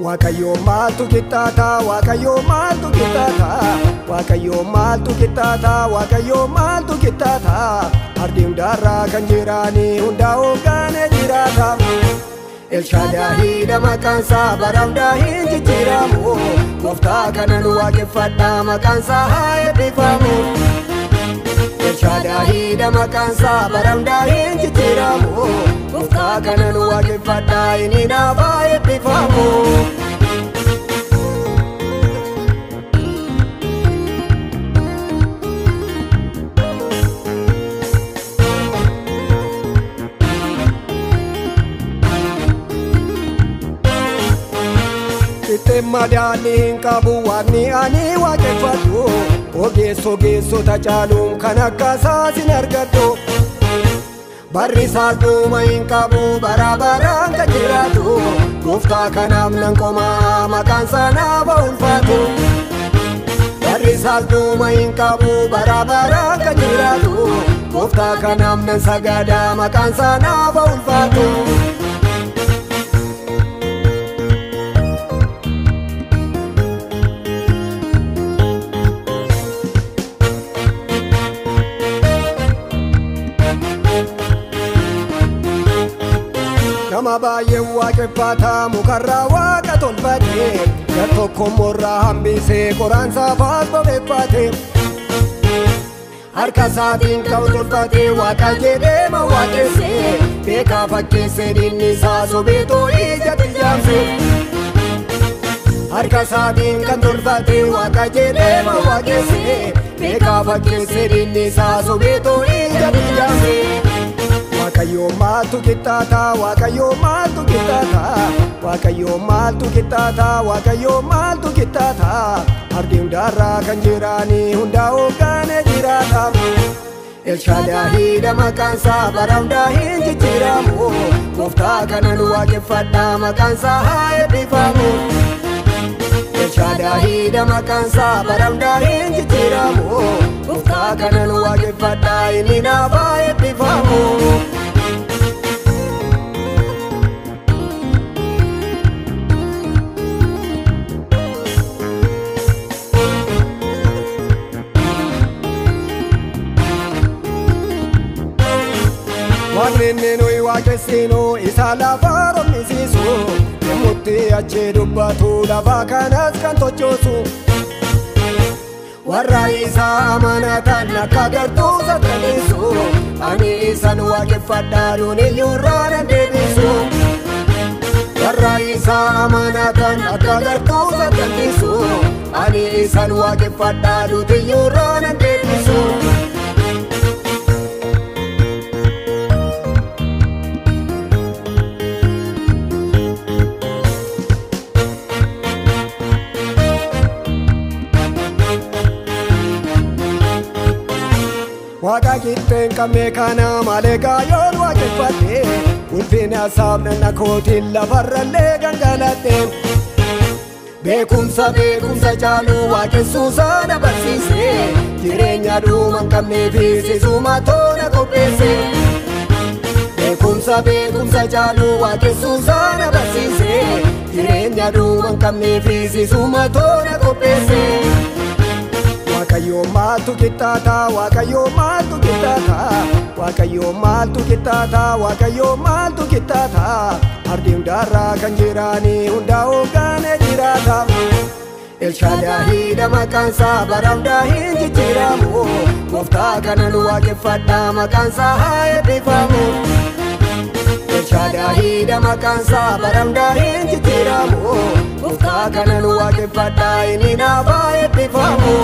Waaqayyo maaltu kitata, Waaqayyo maaltu kitata, Waaqayyo maaltu kitata, Waaqayyo maaltu kitata. Ardi hundarra kan jirani hunda hoggane jirata. El Shaddai da maqaansa bara hunda hin jijjiiramu. Gooftaa kana nu waaqeffadha maqaansa haa eebbifamu. El Shaddai da maqaansa bara hunda hin jijjiiramu. Gooftaa kana nu waaqeffadha inni naaf haa eebbifamu. Madaalin qabu waaqni ani waaqeffadhu. Ogeessota caaluun kan akka isaasin argadhu. Barri isaas dhuma hin qabu bara baraan kan jiraatu. Gooftaa kanaaf nan qomaa maqaan isaa naaf ulfaatu. Barri isaas dhuma hin qabu bara baraan kan jiraatu. Gooftaa kanaaf nan sagada maqaan isaa naaf ulfaatu. Nama baay'ee waaqeffata mukarraa waaqa tolfate. Gar tokko morraa hambisee qoraansaa faasfafeeffate. Harka isaatiin ka'u tolfate waaqa jedhee ma waaqesse. Beekaa fakkeesse diinni isaa sobeetoo ijatti jaamse. Harka isaatiin kan tolfate waaqa jedhee ma waaqesse. Beekaa fakkeesse diinni isaa sobeetoo ijatti jaamse. Waaqayyo maaltu kitata, Waaqayyo maaltu kitata, Waaqayyo maaltu kitata, Waaqayyo maaltu kitata. Ardi hundarra kan jirani hunda hoggane jirata. El Shaddai da maqaansa bara hunda hin jijjiiramu. Gooftaa kana nu waaqeffadha maqaansa haa eebbifamu. El Shaddai da maqaansa bara hunda hin jijjiiramu. Gooftaa kana nu waaqeffadha inni naaf haa eebbifamu. Waaqni nuyi waaqessinu isa lafa romisiisu. Yemmutti achi dubbatu lafa kanas kan tochoosu. Warra isa amanatan akka gartuu sattaniisu. Ani isan waaqeffadha duuniyyuu irraa nan deebisu. Warra isa amanatan akka gartuu sattaniisu. Ani isan waaqeffadha duuniyyuu irraa nan deebisu. Waaqa kitteen qabne kana malee gaayoon waaqeffadhe. Ulfina saafnana kootiin lafarrallee gangaladhe. Beekumsa caalu waaqessuu sana barsiise. Jireenya dhuma hin qabneef sisuma toona qopheesse. Beekumsa caalu waaqessuu sana barsiise. Jireenya dhuma hin qabneef sisuma toona qopheesse. Waaqayyo maaltu kitata, Waaqayyo maaltu kitata, Waaqayyo maaltu kitata, Waaqayyo maaltu kitata. Ardi hundarra kan jirani hunda hoggane jirata. El Shaddai da maqaansa bara hunda hin jijjiiramu. Gooftaa kana nu waaqeffadha maqaansa haa eebbifamu. El Shaddai da maqaansa bara hunda hin jijjiiramu. Gooftaa kana nu waaqeffadha inni naaf haa eebbifamu.